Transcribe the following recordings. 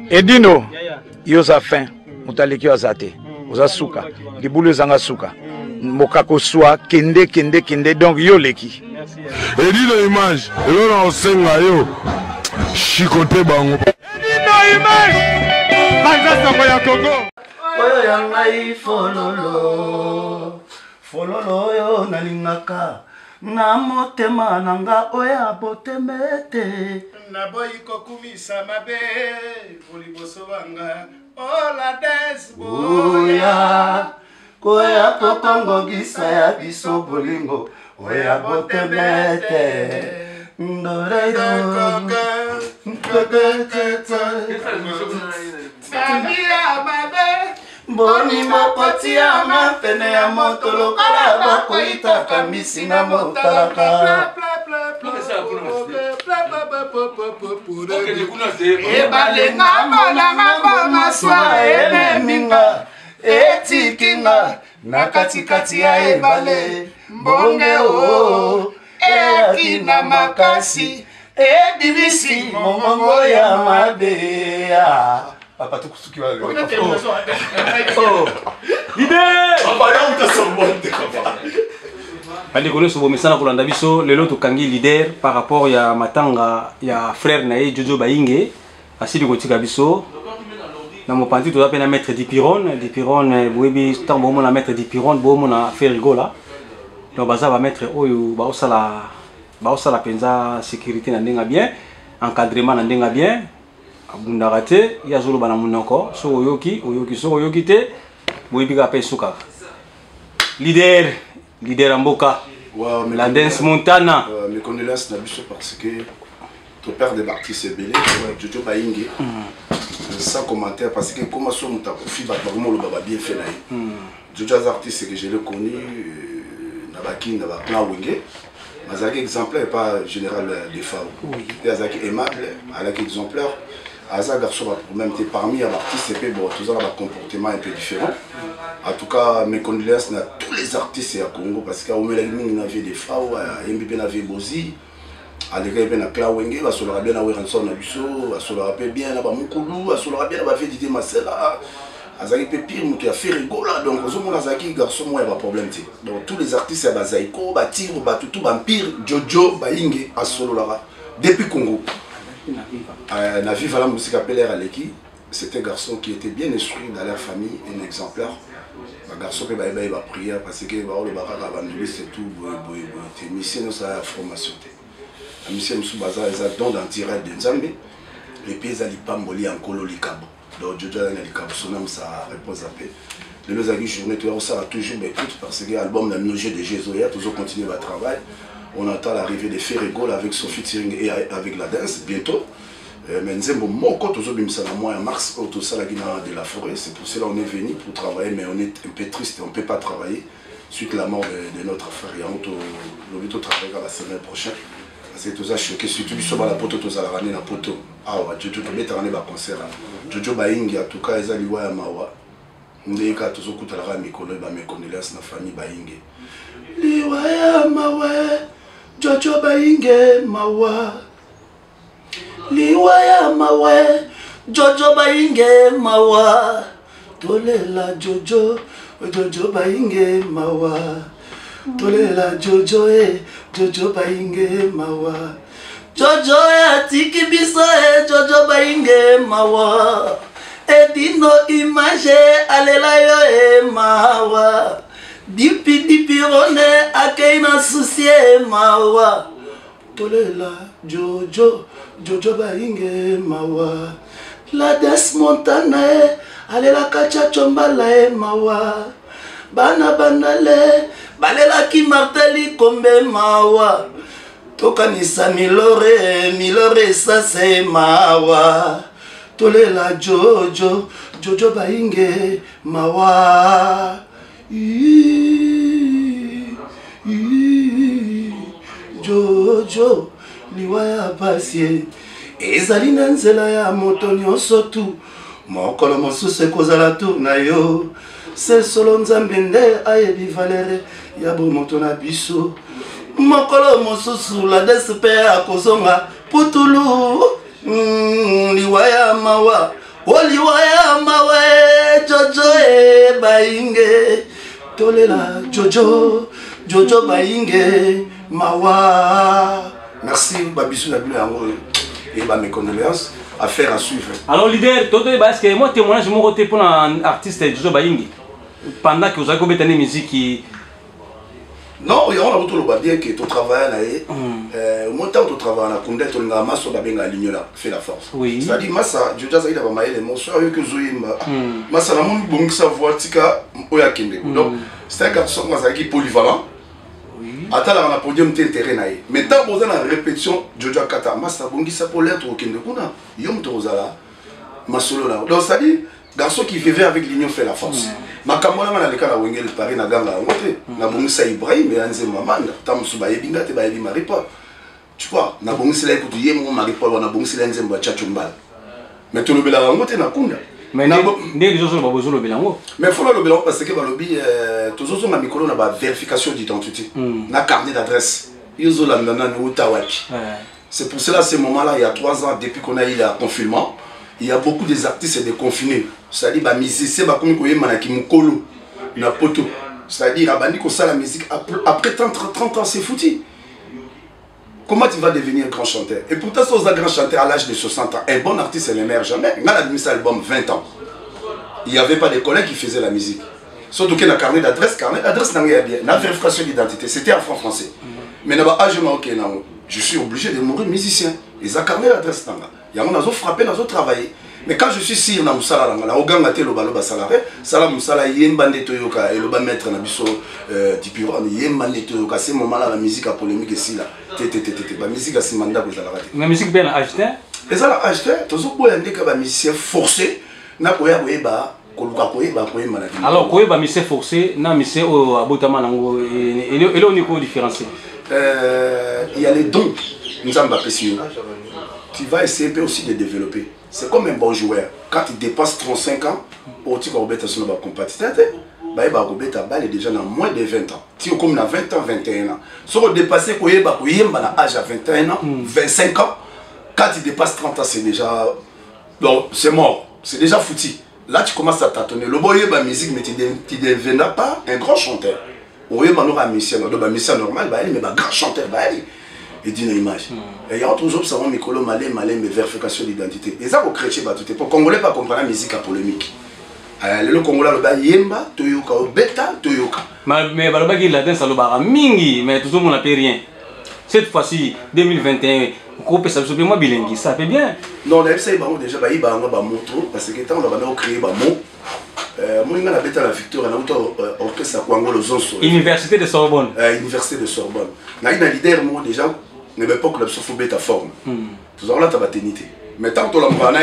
Edino, yoza fin, mutaleki azate, oza suka, libulu zanga suka, mokako soa, kende, donc yo leki. Edino image, yo na osenga yo, chikote bango. Edino image, banza sango ya Congo. Oyo yangai fololo, fololo yo nalingaka. Na motema nanga oya botemete na boyi kokumisa mabe boliboso banga ola des boya koya kokongo gisa ya biso bolingo oya botemete ndore Boni mokoti ya mapene ya moto lokola bakoita kamisinga motalaka ebalenga molanga komaswa eleminga etikinga na katikati ya ebale mbonge o ekina makasi ebibisi momongo ya mabeya Papa tu kusuki wa leo. L'idée. Allez connaître ce beau message pour l'andabiso. Le lot kangi leader par rapport ya matanga ya frère nae Jojo Bainge. Asi du côté kabiso. Na mo panti to appena maître Dipiron boebi tant bon na maître Dipiron bon na faire rigola. Donc baza va mettre oyo ba osala penza sécurité na ndenga bien, encadrement na ndenga bien. Abundarate ya zolo bana munoko so oyoki te boyibika pe suka leader amboka la dance montana mes condoléances na biso parce que ton père de l'artiste est belé Jojo Bainge sans commentaire parce que comment so muta kofi ba vraiment le baba bien fait là Jojo az artiste que je l'ai connu na baki na ba plan wenge Azaki exemplaire pas général des femmes Azaki aimable Azaki exemplaire Aza garçon même parmi les artistes et bon tous ont un comportement un peu différent. En tout cas mes condoléances à tous les artistes à Congo parce qu'au Mélaiming n'avait des FAO, MBP n'avait Bozi, à l'école ben à Klawenge, à Solora bien à Weranson na Biso, à Solora bien à Bamukulu, à Solora bien à Bafedité Marcella, à Zaki Pépir qui a fait rigola donc aux hommes Azaki garçon moi il y a pas problème donc tous les artistes à Bazaiko, Batiro, Batutu, Vampire, Jojo, Bainge à Solora depuis Congo. Navi Vala Moussika Peler Aleki, c'était un garçon qui était bien instruit dans leur famille, un exemplaire. Un garçon qui va prier parce que le barak a vendu c'est tout, c'est mission de sa formation. La mission de Baza est un don d'antirade de Nzambe, et puis ils ont pamboli en colo likabo. Donc Jojo a likabo, son nom ça repose à paix. Le nos amis journée, tu vois, ça va toujours m'écouter parce que l'album n'a pas de Jésus, toujours continuer à travailler. On entend l'arrivée de Ferrigol avec son featuring et avec la danse bientôt. Mais nous mon côté en mars au de la forêt. C'est pour cela qu'on est venu pour travailler, mais on est un peu triste, on ne peut pas travailler suite à la mort de notre frère. On va travailler la semaine prochaine. C'est tout ça choqué, surtout sur la poto, tout ça la ramener la poto. Ah ouais, Jojo tu mets un concert. Jojo Baingi en tout cas ils allaient voir Mawa. On est quand tous au coup de la rame, mes condoléances na famille Baingi. Liwaya Mawa. Jojo Bainge mawa Liwaya mawe Jojo Bainge mawa Tolela Jojo Bainge mawa Tolela Jojo Jojo Bainge mawa Jojo tiki biso Jojo Bainge mawa Edino image alela yo mawa Dipi rone akeina souci mawa Tolela Jojo Bainge mawa La des montana alela kacha chombala mawa Bana le balela ki marteli kombe mawa Tokanisa milore sase mawa Tolela Jojo Bainge mawa Jojo liwaya pasie ezali na nzela ya moto nyonso tu mokolo mosusu ekozala tu na yo se solo nzambe nde ayebi valere ya bomoto na biso mokolo mosusu la despe akozonga putulu liwaya mawa liwaya mawa Jojo bainge tolela Jojo bainge mawa. Merci babisou na bino yango et mes condoléances. Affaire à suivre. Alors leader, tout est que moi témoignage mon côté pour un artiste Jojo bainge pendant que vous avez commis une musique qui non, on a tout le bien que tu travailles là. Moi, tant que tu travailles là, tu as un masse de bien aligné là, fait la force. Oui. C'est-à-dire, Massa, je dis ça, il a pas les mots, soit que Zoïma. Massa, la monde bon ça voit tika oyakinde. Donc, c'est un garçon qui est polyvalent. Oui. Attends, là, on a podium t'intérêt là. Mais tant que vous avez la répétition, Jojo Kata, Massa, bon qui ça pour l'être au Kinde, kuna, yom tozala, masolo là. Donc, c'est-à-dire, garçon qui vivait avec l'union fait la force. Ma camarade na leka na wengel Paris na ganga ngote na bongisa Ibrahim et anze mamanda tamsu ba yebinga te ba yebi maripa. Tu vois, na bongisa la ekutu yemo maripa na bongisa la nzemba chachumbala. Mais to lobela ngote na kunda. Mais ndenge zozo ba bozo lobela ngo. Mais faut lobela parce que ba lobi tozozo na mikolo na ba vérification d'identité. Na carnet d'adresse. Yozo la ndana ni utawaki. C'est pour cela ce moment là il y a 3 ans depuis qu'on a eu le confinement. Il y a beaucoup des artistes déconfinés. C'est-à-dire que les musiciens na poto. C'est-à-dire que la musique après 30 ans c'est foutu. Comment tu vas devenir grand chanteur? Et pourtant si tu es grand chanteur à l'âge de 60 ans, un bon artiste n'émerge jamais. On a admis cet album 20 ans. Il n'y avait pas de collègues qui faisaient la musique. Surtout qu'il y a un carnet d'adresse n'a rien bien. La vérification d'identité, c'était en français. Mais je suis obligé de mourir musicien. Ils ont un carnet d'adresse. Il y a un frappé, ils ont travaillé. Mais quand je suis sûr na musala la oganga te lobaloba salare sala musala yembande toyoka et loba mettre na biso dipiron yembande toyoka c'est moment là la musique polémique ici là ba musique asimanda ko zala rate la musique bien acheté et ça la acheté tozo boya ndeka ba musicien forcé na koya koyeba koluka koyeba koyema na alors koyeba musicien forcé na musicien o abotama nango et là on est quoi différencier il y a les dons nzamba pesio tu vas essayer aussi de développer. C'est comme un bon joueur. Quand il dépasse 35 ans, tu vas sur la compétition. Il est déjà dans moins de 20 ans. Si on a 20 ans, 21 ans. Si on dépasse l'âge à 21 ans, 25 ans, quand il dépasse 30 ans, c'est déjà. Donc, c'est mort. C'est déjà foutu. Là, tu commences à tâtonner. Le boy, la musique, mais tu ne deviendras pas un grand chanteur. On y a un musicien normal, mais un grand chanteur. Et d'une image. Et il y a toujours ça, Mikolo Malé, mais vérification d'identité. Et ça, au chrétien, pour Congolais, pas comprendre la musique polémique. Le Congolais, le Yemba, Toyoka, Beta, Toyoka. Mais le la danse, le Mingi, mais tout le monde n'a pas rien. Cette fois-ci, 2021, groupe ça se moi bilingue, ça fait bien. Non, déjà, il y a un moto, parce que quand on a créé un mot, moi, je suis la victoire, orchestre Université de Sorbonne. Université de Sorbonne. Je suis leader, moi, déjà, à l'époque, la bêta forme. Tout ça, là, tu as maternité. Mais tant que tu as voilà,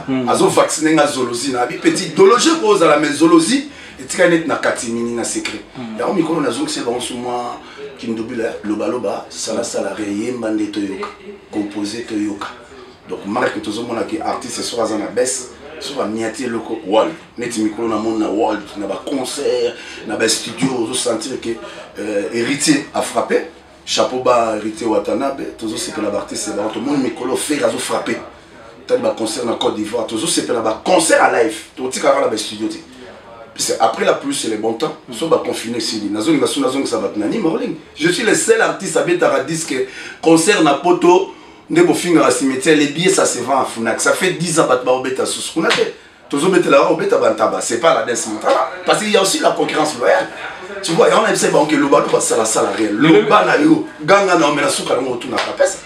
tu as vacciné la zoologie, tu as petit dologie cause à la zoologie, et tu as net na katimini na secret. Il y a un micro na zone c'est bon sous moi qui me double loba loba, sala sala yemba nde toyoka, composé toyoka. Donc marque tout le monde qui artiste soit à la baisse. Sur la miniature loco wall net micro na monde na wall na ba concert na ba studio vous sentir que héritier a frappé chapeau bas héritier Watanabe toujours c'est que la artiste c'est tout le monde micro fait a frappé peut-être ba concert en Côte d'Ivoire toujours c'est que la ba concert à live tout petit carré la ba studio après la pluie c'est le bon temps so ba confiné ici na zone ça va tenir morning je suis le seul artiste à Betara disque concert na poto. Les billets ça se vend à Funac. Ça fait 10 ans que tu as sous ce qu'on a fait. C'est pas la dance mentale. Parce qu'il y a aussi la concurrence loyale. Tu vois, on a dit que le bas c'est la salariée. Le bas n'a eu ganga na mena suka ngo tu na kapesa.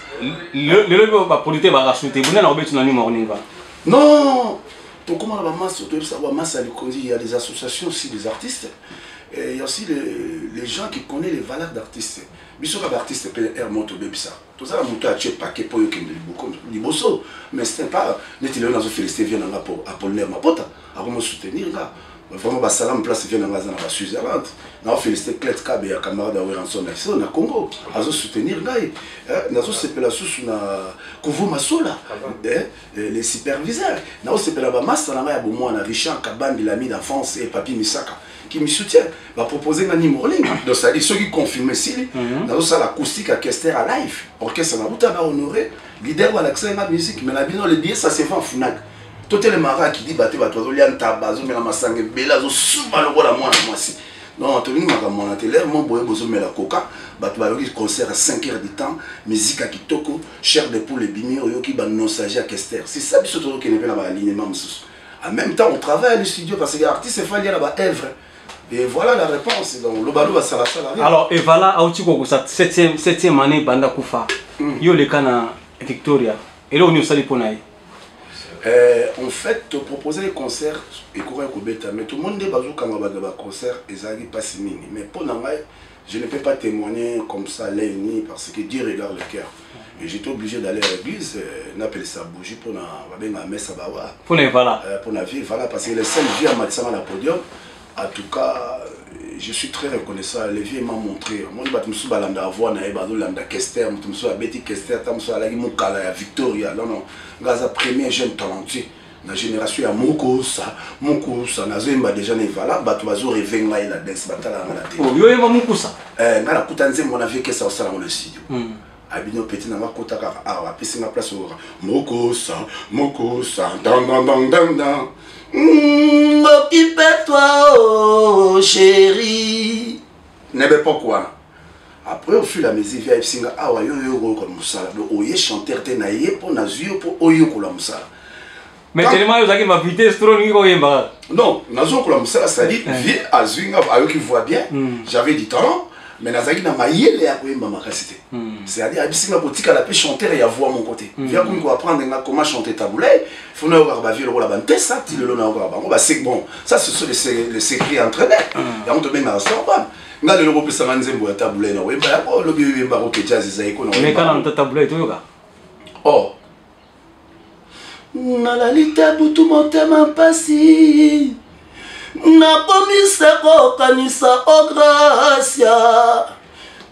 Le ba polité ba rasuté. Vous n'avez pas de morning va. Non. Donc comment la masse tu savoir masse à l'école il y a des associations aussi des artistes. Et il y a aussi les gens qui connaissent les valeurs d'artistes. Bissoka d'artiste PR moto bebisa. Tout ça la moto a tué paquet pour yoke de liboso. Mais c'est pas net il a félicité vient là pour Apollinaire Mapota. Avant me soutenir là. vraiment salam place vient dans la Switzerland. On félicité Clet Kabe et camarade à Weranson na Congo. Azo soutenir Gaï. Nazo sepela sous na Kovo Masola. Les superviseurs. Nazo sepela ba master na ya bomo na Richard Kabambi l'ami d'enfance et Papi Misaka qui me soutient. Va proposer Nani Morling. Donc ça dit ceux qui confirment si nazo ça l'acoustique à Kester à live. Orchestre na buta ba honorer leader à l'accès à la musique mais la bien le billet ça se fait en Funac. Tout le marin qui dit bateau bateau lian tabazo mais la masangue bela zo souba le la moi si. Non, Anthony Magamon a télé, mon boy bozo me la coca, batoualogi concert à 5 heures de temps, musique à Kitoko, cher de poule et bimi, oyoki ban nostalgie à Kester. C'est ça biso qui n'est pas là alignement. En même temps, on travaille à le studio parce que l'artiste est fallu là-bas œuvre. Et voilà la réponse. Donc le balou va ça. Alors et voilà, autiko sa 7e année banda kufa. Yo le kana Victoria. Et là on est sali ponaï. En fait, te proposer des concerts et courir mais tout le monde dit que les concerts ils pas si mini. Mais pour moi, je ne peux pas témoigner comme ça l'ennemi parce que Dieu regarde le cœur. Et j'étais obligé d'aller à l'église, on appelle ça bougie pour la messe à Bawa. Pour la voilà. Pour la vie, voilà, parce que les seuls vieux à Matsama à la podium, en tout cas, je suis très reconnaissant. Les vieux m'ont montré. Moi, je me suis baladé à voir, je Kester, je me suis Betty Kester, je me suis allé à Victoria. Non, non, c'est le premier jeune talentueux. La génération à Mokosa, Nazoimba déjà n'est valable, tu vas rêver là il a des batailles à la télé. Oh, yo ema Mokosa. Na la kutanze mon avis que ça au salon le studio. Abino petit na makota ka a pisi na place au Mokosa, dan dan dan dan dan. Occupe-toi, oh chérie. N'ebe pourquoi. Après au fur et à mesure via singa awa yo yo ko musala do oye chanteur te na ye pour na zuyo pour oyo ko la musala. Mais tellement vous avez ma vitesse trop yemba. Non, nazo ko la musala ça dit vie à zuinga ayo qui voit bien. J'avais du talent mais nazaki na mayele ya ko yemba makasité. C'est-à-dire abisinga botika la pe chanteur et avoir mon côté. Vient qu'on va apprendre comment chanter taboulay, faut na ko ba vie le rôle ba ça ti le lona ko ba. Bah c'est bon. Ça ce sont les secrets entraînés. Et on te met dans ça pas. Nga le lobo pesa nzembo ya taboulay na wemba ko lobi wemba ko ke jazz za iko na. Mais kana on taboulay to yoga. Oh. Nalalita butu motema mpasi nakomisa kokanisa o gracia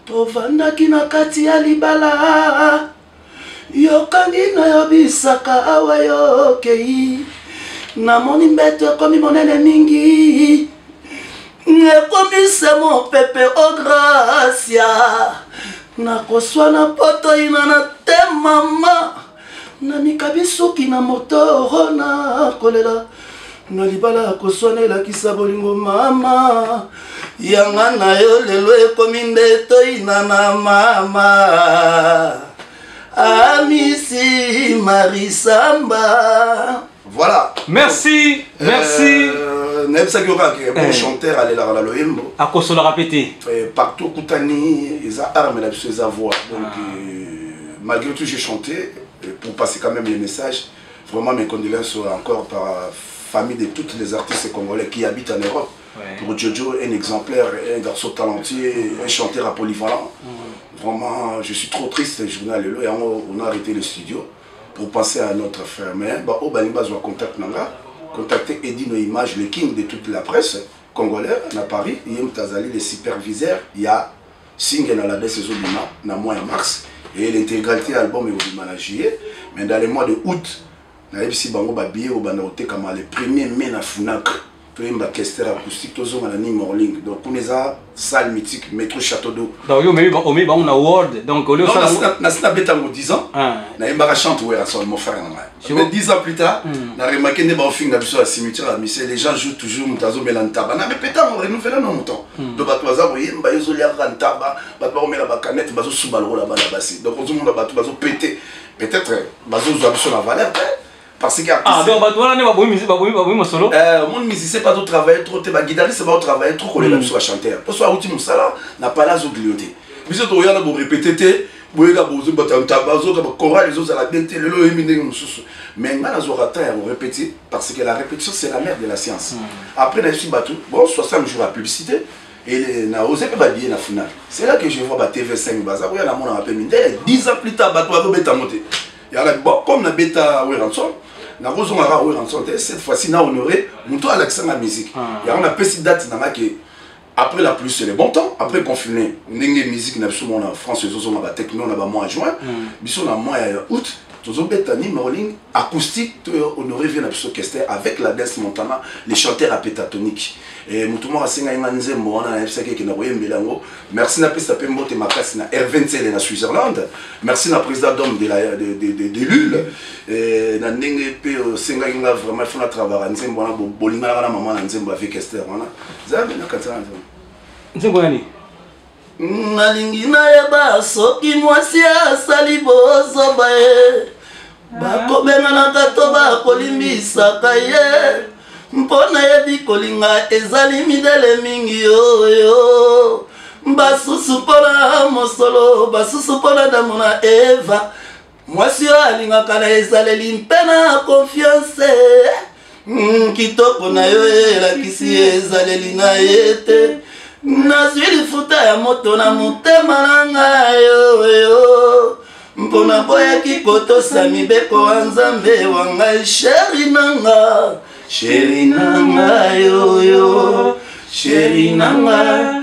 tovandaki na kati ya libala yokangi na yobisaka awa yokei namoni mbeto ekomi monene mingi ekomisa mopepe o gracia nakoswana poto ina na te mama na mikabisoki na moto na kolela na libala koswanela kisa bolingo mama yanga na yo lelo ekomi ndeto ina na mama amisi Marisamba. Voilà. Merci, merci. Nebsa Gyoka qui est bon chanteur à la loyembo. À cause de la répéter. Partout Koutani, ils ont armé la voix. Donc malgré tout j'ai chanté. Pour passer quand même les messages, vraiment mes condoléances encore par la famille de tous les artistes congolais qui habitent en Europe. Pour Jojo, un exemplaire, un garçon talentueux, un chanteur à polyvalent. Vraiment, je suis trop triste, journal et on a arrêté le studio pour passer à notre frère. Mais au Banimba, je vais contacter Eddie No Image, le king de toute la presse congolaise à Paris. Il y a Tazali, les superviseurs, il y a Singe dans la saison du mois, dans le mois de mars. Et l'intégralité de l'album est au juillet. Mais dans le mois de août, on a eu le 1er mai à Funac. Tout le monde a Kester acoustique, tout le monde a Nani Morling. Donc, on a une salle mythique, métro Château d'eau. Donc, on a un award. Donc, on a 10 ans. On a eu chanté mon frère. Mais 10 ans plus tard, on a remarqué que dans le cimetière, les gens jouent toujours Moutazo Melantaba. Mais peut-être on renouvelle un montant. Donc, on a donc, on a pété. Peut-être on a valeur. Parce que donc mon musicien pas trop travailler trop te guitariste pas travailler trop coller là sur chanteur parce que outil musala n'a pas la zoglioté biso to yana bo répéter boyega bozo batanta bazo ka chorale les autres à la bête le lo emine mususu mais ngana zo rata on répéter parce que la répétition c'est la mère de la science après la suite batu bon 60 jours à publicité et na osé pas bien la finale c'est là que je vois ba TV5 baza ya na mona appel minde 10 ans plus tard batu ba beta monter ya la bon comme na beta Weranson nakozongaka oyo ranson te cette fois-ci na honoré moto alakisa na musique yango napesi date nanga ke après la pluie c'est le bon temps après confiné ndenge musique na biso mona France ezozonga ba techno na ba mois juin biso na mois ya août tozobeta ni rolling acoustique to honoré vient na biso orchestre avec la Dance Montana les chanteurs à pétatonique et mutumo asenga nga nzembo wana na FCK ke na boyembela ngo merci na pesa pe mbote makasi na R27 na Switzerland merci na président d'homme de Lille et na ndenge pe senga nga vraiment fona travailler nzembo wana bolinga na maman na nzembo avec Esther wana zabe na katana nzembo yani nalingi nayeba soki mwasi asali bozoba ye bakobenganaka to bakolimbisaka ye mpo nayebi kolinga ezali midele mingi oyo basusu mpona mosolo basusu mpona damu na Eva mwasi oyo alingaka na ezaleli mpe na confiance kitoko na yo elakisi ezaleli na ye te nazwi lifuta ya moto na motema na ngai oyo mpona boyaki kotosa mibeko wa nzambe wa ngai sheri nanga yoyo sheri nanga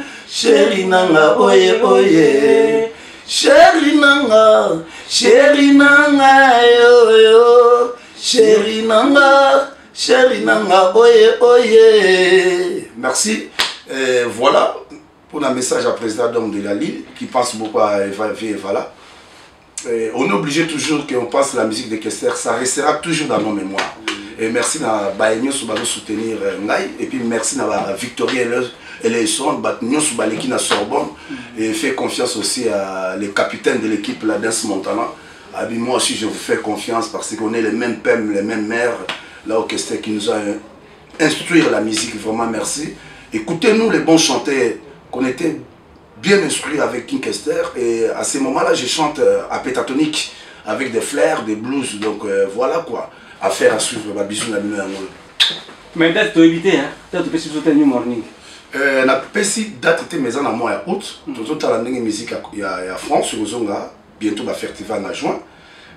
oye oye sheri nanga yoyo sheri nanga oye oye. Merci. Voilà pour un message à président d'homme de la Lille qui pense beaucoup à Eva Vala. On est obligé toujours qu'on pense la musique de Kester, ça restera toujours dans nos mémoires. Et merci à Baïnio Soubalo soutenir Ngaï, et puis merci à Victoria Eleison, Batnio Soubaleki na Sorbonne, et fait confiance aussi à les capitaines de l'équipe la Dance Montana. Moi aussi je vous fais confiance parce qu'on est les mêmes pères, les mêmes mères, là au Kester qui nous a instruit la musique, vraiment merci. Écoutez-nous les bons chanteurs, qu'on était bien instruits avec King Kester, et à ces moments-là je chante à pétatonique avec des flairs, des blues, donc voilà quoi. Affaire à suivre, bisous na bino yango. Mais date to éviter hein, date to pesi New Morning. Na pesi date te maison na mois ya août, toto tala ndenge musique ya France ozonga bientôt ba festival na juin.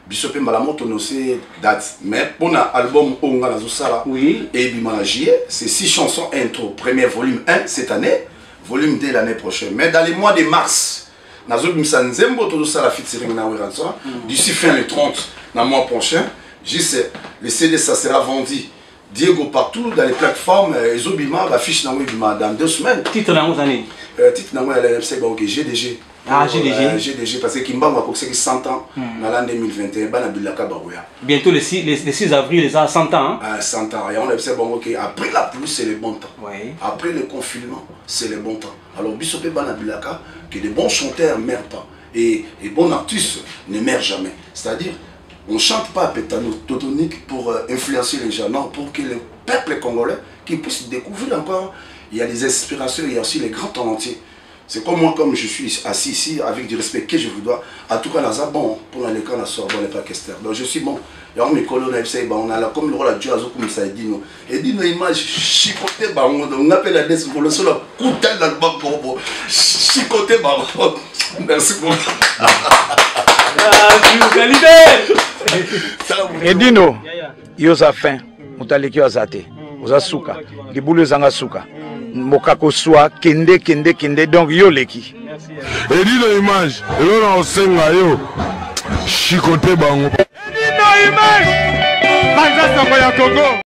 Biso pe mbala moto no se date, mais pour na album onga na zosala et bima na juillet, c'est 6 chansons intro, premier volume 1 cette année, volume 2 l'année prochaine. Mais dans les mois de mars, nazo bimisa nzembo to zosala featuring na Wiransa, d'ici fin le 30 na mois prochain. Juste, le CD ça sera vendu Diego partout dans les plateformes Ezobima va fiche dans deux semaines. Titre dans vos années. Titre dans le GDG. Ah GDG. GDG parce que Kimba c'est 100 ans dans l'année 2021 bana bilaka baroya. Bientôt le 6 avril les a 100 ans. 100 ans et on sait bon OK après la pluie c'est le bon temps. Oui. Après le confinement c'est le bon temps. Alors biso pe bana bilaka que les bons chanteurs meurent pas et bons artistes ne meurent jamais. C'est-à-dire on ne chante pas à pétatonique pour influencer les gens, non, pour que le peuple congolais qui puisse découvrir encore, il y a des inspirations, il y a aussi les grands talentiers. C'est comme moi, comme je suis assis ici, avec du respect que je vous dois, en tout cas, là, bon, pour aller quand la Sorbonne n'est pas Kester. Donc je suis bon. Et on me colle, on a là, comme le rôle à Dieu, comme ça, il dit nous. Et dit nos images, chicoté, on appelle la desse pour le seul coup de l'album pour chicoté, merci beaucoup. Edino yoza fin mutaleki azate oza suka libulu ezanga suka mokako swa kende donc yo leki Edino image elona osenga yo chicote bango Edino image banza sango ya Congo.